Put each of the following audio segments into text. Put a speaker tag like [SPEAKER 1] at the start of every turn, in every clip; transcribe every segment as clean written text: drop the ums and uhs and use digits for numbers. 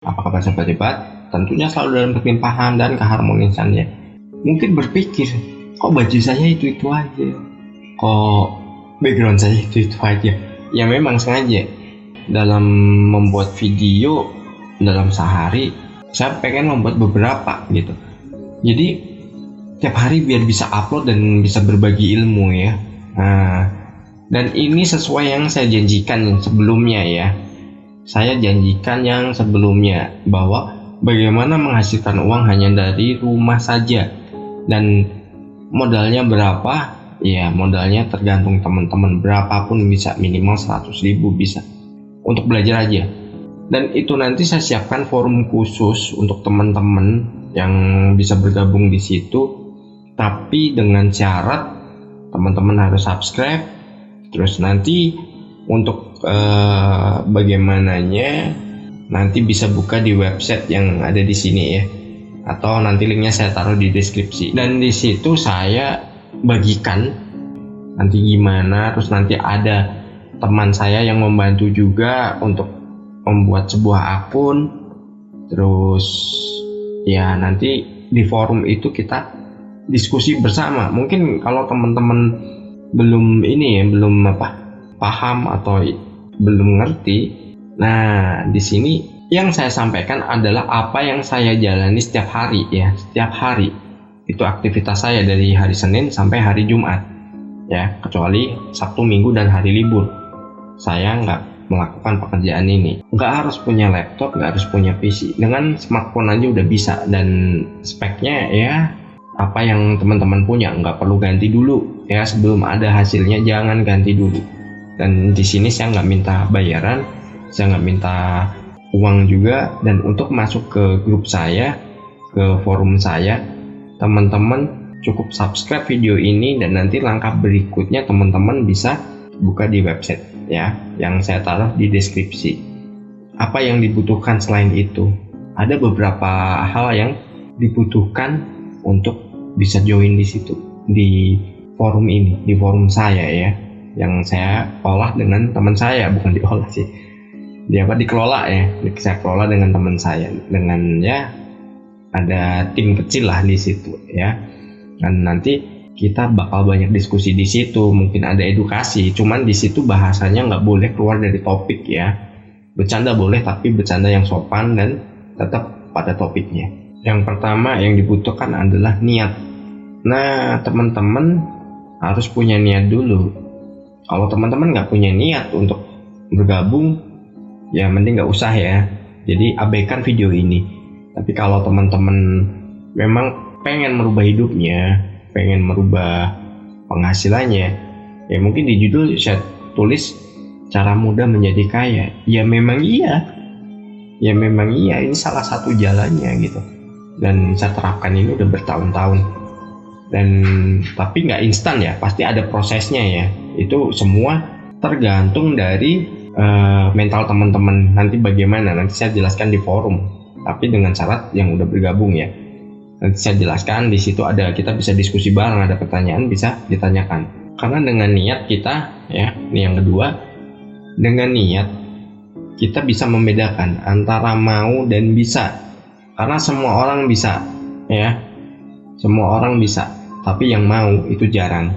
[SPEAKER 1] Apa kabar sobat-sobat? Tentunya selalu dalam kelimpahan dan keharmonisannya. Mungkin berpikir, kok baju saya itu-itu aja? Kok background saya itu-itu aja? Ya memang sengaja. Dalam membuat video dalam sehari, saya pengen membuat beberapa gitu. Jadi tiap hari biar bisa upload dan bisa berbagi ilmu ya. Nah, dan ini sesuai yang saya janjikan sebelumnya ya. Saya janjikan yang sebelumnya bahwa bagaimana menghasilkan uang hanya dari rumah saja. Dan modalnya berapa? Ya modalnya tergantung teman-teman, berapapun bisa, minimal 100.000 bisa. Untuk belajar aja. Dan itu nanti saya siapkan forum khusus untuk teman-teman yang bisa bergabung di situ. Tapi dengan syarat teman-teman harus subscribe. Terus nanti untuk bagaimananya nanti bisa buka di website yang ada di sini ya. Atau nanti linknya saya taruh di deskripsi. Dan di situ saya bagikan nanti gimana. Terus nanti ada teman saya yang membantu juga untuk membuat sebuah akun. Terus ya nanti di forum itu kita diskusi bersama. Mungkin kalau teman-teman belum paham atau belum ngerti, nah di sini yang saya sampaikan adalah apa yang saya jalani setiap hari ya. Setiap hari itu aktivitas saya dari hari Senin sampai hari Jumat ya, kecuali Sabtu, Minggu dan hari libur saya nggak melakukan pekerjaan ini. Nggak harus punya laptop, nggak harus punya PC, dengan smartphone aja udah bisa. Dan speknya ya apa yang teman-teman punya, nggak perlu ganti dulu ya. Sebelum ada hasilnya jangan ganti dulu. Dan di sini saya nggak minta bayaran, saya nggak minta uang juga. Dan untuk masuk ke grup saya, ke forum saya, teman-teman cukup subscribe video ini, dan nanti langkah berikutnya teman-teman bisa buka di website ya, yang saya taruh di deskripsi. Apa yang dibutuhkan selain itu? Ada beberapa hal yang dibutuhkan untuk bisa join di situ, di forum ini, di forum saya ya, yang saya olah dengan teman saya, bukan diolah sih, dikelola ya, saya kelola dengan teman saya, dengan ya ada tim kecil lah di situ ya. Dan nanti kita bakal banyak diskusi di situ, mungkin ada edukasi, cuman di situ bahasanya nggak boleh keluar dari topik ya. Bercanda boleh, tapi bercanda yang sopan dan tetap pada topiknya. Yang pertama yang dibutuhkan adalah niat. Nah, teman-teman harus punya niat dulu. Kalau teman-teman nggak punya niat untuk bergabung, ya mending nggak usah ya. Jadi abaikan video ini. Tapi kalau teman-teman memang pengen merubah hidupnya, pengen merubah penghasilannya, ya mungkin di judul saya tulis cara mudah menjadi kaya. Ya memang iya, ini salah satu jalannya gitu. Dan saya terapkan ini udah bertahun-tahun. Dan tapi nggak instan ya, pasti ada prosesnya ya. Itu semua tergantung dari mental teman-teman nanti bagaimana. Nanti saya jelaskan di forum, tapi dengan syarat yang udah bergabung ya. Nanti saya jelaskan di situ, ada, kita bisa diskusi bareng, ada pertanyaan bisa ditanyakan. Karena dengan niat kita ya, ini yang kedua, dengan niat kita bisa membedakan antara mau dan bisa. Karena semua orang bisa ya, semua orang bisa, tapi yang mau itu jarang.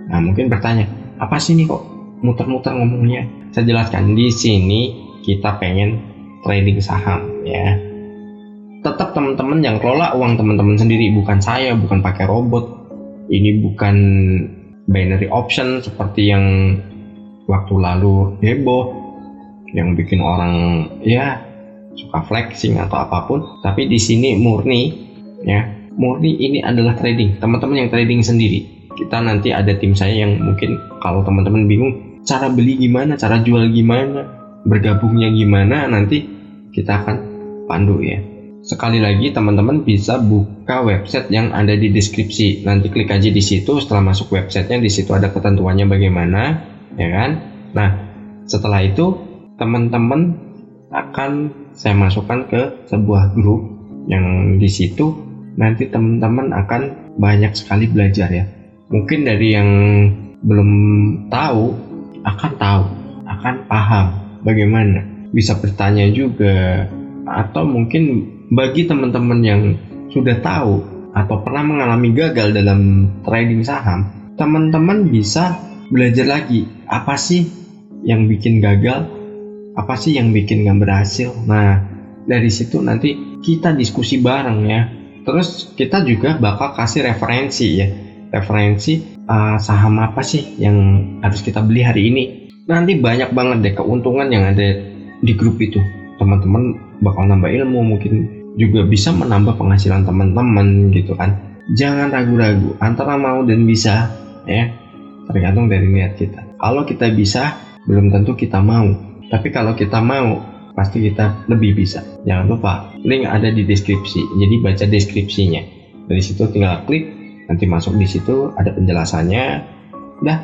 [SPEAKER 1] Nah mungkin bertanya, apa sih ini kok muter-muter ngomongnya? Saya jelaskan di sini, kita pengen trading saham ya. Tetap teman-teman yang kelola uang teman-teman sendiri, bukan saya, bukan pakai robot. Ini bukan binary option seperti yang waktu lalu heboh, yang bikin orang ya suka flexing atau apapun. Tapi di sini murni ya, murni ini adalah trading. Teman-teman yang trading sendiri. Kita nanti ada tim saya yang mungkin kalau teman-teman bingung cara beli gimana, cara jual gimana, bergabungnya gimana, nanti kita akan pandu ya. Sekali lagi teman-teman bisa buka website yang ada di deskripsi. Nanti klik aja di situ. Setelah masuk websitenya, di situ ada ketentuannya bagaimana, ya kan? Nah, setelah itu teman-teman akan saya masukkan ke sebuah grup yang di situ nanti teman-teman akan banyak sekali belajar ya. Mungkin dari yang belum tahu akan tahu, akan paham bagaimana. Bisa bertanya juga, atau mungkin bagi teman-teman yang sudah tahu atau pernah mengalami gagal dalam trading saham, teman-teman bisa belajar lagi apa sih yang bikin gagal, apa sih yang bikin nggak berhasil. Nah, dari situ nanti kita diskusi bareng ya. Terus kita juga bakal kasih referensi ya, referensi saham apa sih yang harus kita beli hari ini. Nanti banyak banget deh keuntungan yang ada di grup itu. Teman-teman bakal nambah ilmu, mungkin juga bisa menambah penghasilan teman-teman gitu kan. Jangan ragu-ragu antara mau dan bisa ya, tergantung dari niat kita. Kalau kita bisa, belum tentu kita mau, tapi kalau kita mau pasti kita lebih bisa. Jangan lupa link ada di deskripsi, jadi baca deskripsinya, dari situ tinggal klik, nanti masuk di situ ada penjelasannya. Udah,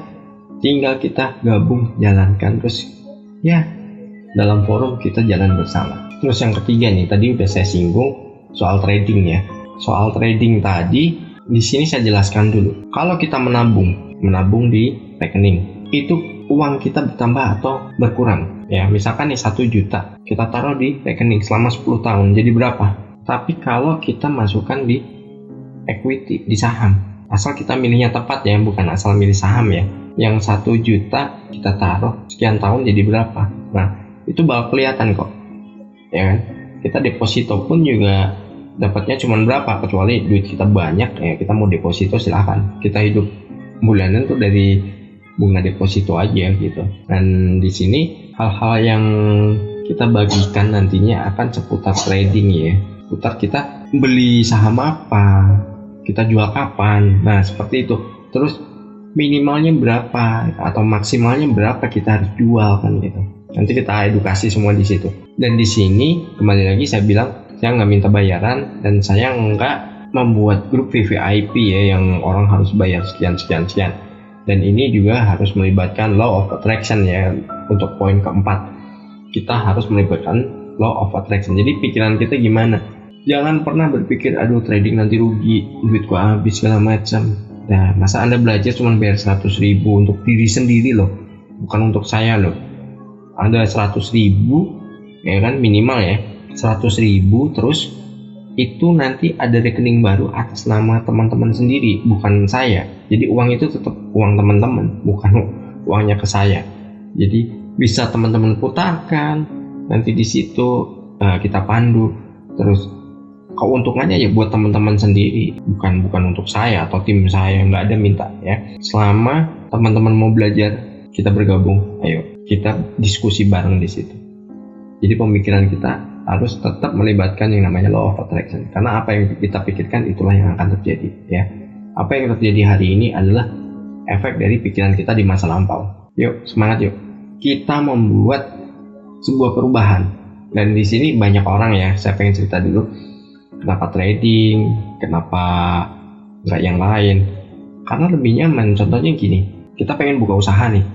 [SPEAKER 1] tinggal kita gabung, jalankan terus ya, dalam forum kita jalan bersama. Terus yang ketiga nih, tadi udah saya singgung soal trading ya. Soal trading tadi, di sini saya jelaskan dulu. Kalau kita menabung di rekening, itu uang kita bertambah atau berkurang. Ya, misalkan nih 1 juta kita taruh di rekening selama 10 tahun, jadi berapa? Tapi kalau kita masukkan di equity, di saham, asal kita milihnya tepat ya, bukan asal milih saham ya. Yang 1 juta kita taruh sekian tahun jadi berapa? Nah, itu bakal kelihatan kok. Ya kan? Kita deposito pun juga dapatnya cuma berapa, kecuali duit kita banyak ya, kita mau deposito silahkan. Kita hidup bulanan tuh dari bunga deposito aja gitu. Dan di sini hal-hal yang kita bagikan nantinya akan seputar trading ya, seputar kita beli saham apa, kita jual kapan. Nah, seperti itu. Terus minimalnya berapa atau maksimalnya berapa kita harus jual kan gitu. Nanti kita edukasi semua di situ. Dan di sini kembali lagi saya bilang, saya nggak minta bayaran dan saya nggak membuat grup VVIP ya yang orang harus bayar sekian. Dan ini juga harus melibatkan law of attraction ya. Untuk poin keempat, kita harus melibatkan law of attraction. Jadi pikiran kita gimana? Jangan pernah berpikir aduh trading nanti rugi, duit gua habis segala macam. Nah, masa Anda belajar cuma bayar 100.000 untuk diri sendiri loh, bukan untuk saya loh. Ada 100.000 ya kan, minimal ya 100.000, terus itu nanti ada rekening baru atas nama teman-teman sendiri, bukan saya. Jadi uang itu tetap uang teman-teman, bukan uangnya ke saya. Jadi bisa teman-teman putarkan, nanti di situ kita pandu, terus keuntungannya ya buat teman-teman sendiri, bukan untuk saya atau tim saya, nggak ada minta ya. Selama teman-teman mau belajar, kita bergabung, ayo kita diskusi bareng di situ. Jadi pemikiran kita harus tetap melibatkan yang namanya law of attraction, karena apa yang kita pikirkan itulah yang akan terjadi ya. Apa yang terjadi hari ini adalah efek dari pikiran kita di masa lampau. Yuk semangat, yuk kita membuat sebuah perubahan. Dan di sini banyak orang ya, saya pengen cerita dulu kenapa trading, kenapa nggak yang lain. Karena lebih nyaman. Contohnya gini, kita pengen buka usaha nih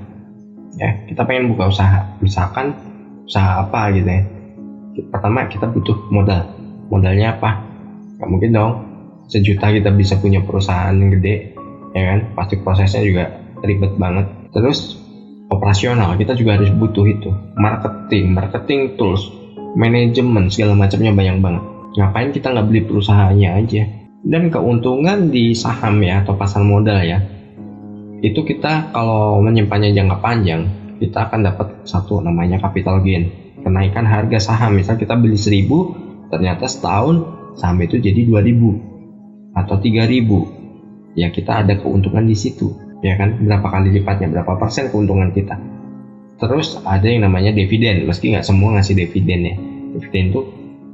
[SPEAKER 1] ya, kita pengen buka usaha, misalkan usaha apa gitu ya. Pertama kita butuh modalnya apa? Gak mungkin dong 1 juta kita bisa punya perusahaan yang gede ya kan, pasti prosesnya juga ribet banget. Terus operasional kita juga harus butuh itu, marketing tools, manajemen, segala macamnya banyak banget. Ngapain kita nggak beli perusahaannya aja? Dan keuntungan di saham ya atau pasar modal ya, itu kita kalau menyimpannya jangka panjang, kita akan dapat satu namanya capital gain, kenaikan harga saham. Misal kita beli 1.000, ternyata setahun saham itu jadi 2.000 atau 3.000, ya kita ada keuntungan di situ ya kan, berapa kali lipatnya, berapa persen keuntungan kita. Terus ada yang namanya dividen, meski nggak semua ngasih dividen ya. Dividen itu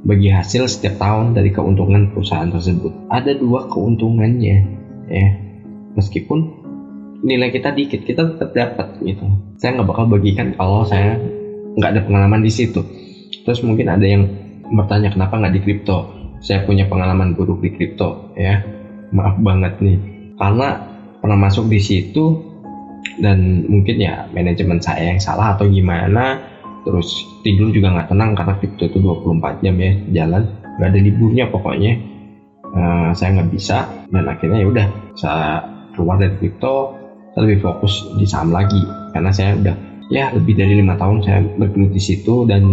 [SPEAKER 1] bagi hasil setiap tahun dari keuntungan perusahaan tersebut. Ada 2 keuntungannya ya, meskipun nilai kita dikit, kita tetap dapat gitu. Saya nggak bakal bagikan kalau saya nggak ada pengalaman di situ. Terus mungkin ada yang bertanya kenapa nggak di kripto. Saya punya pengalaman buruk di kripto ya, maaf banget nih, karena pernah masuk di situ dan mungkin ya manajemen saya yang salah atau gimana. Terus tidur juga nggak tenang karena kripto itu 24 jam ya jalan, nggak ada liburnya pokoknya. Saya nggak bisa, dan akhirnya ya udah saya keluar dari kripto, saya lebih fokus di saham lagi karena saya udah ya lebih dari 5 tahun saya bergelut di situ dan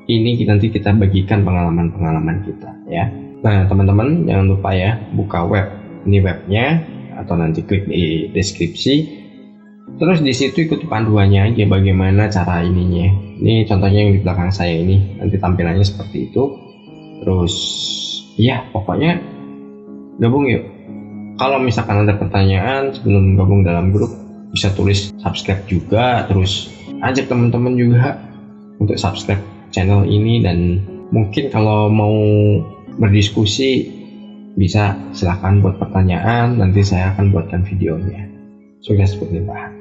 [SPEAKER 1] ini nanti kita bagikan pengalaman-pengalaman kita ya. Nah teman-teman jangan lupa ya, buka web, ini webnya, atau nanti klik di deskripsi, terus di situ ikuti panduannya aja bagaimana cara ininya. Ini contohnya yang di belakang saya ini, nanti tampilannya seperti itu. Terus ya pokoknya gabung yuk. Kalau misalkan ada pertanyaan sebelum gabung dalam grup, bisa tulis subscribe juga, terus ajak teman-teman juga untuk subscribe channel ini. Dan mungkin kalau mau berdiskusi bisa silahkan buat pertanyaan, nanti saya akan buatkan videonya. Sukses berlimpahan.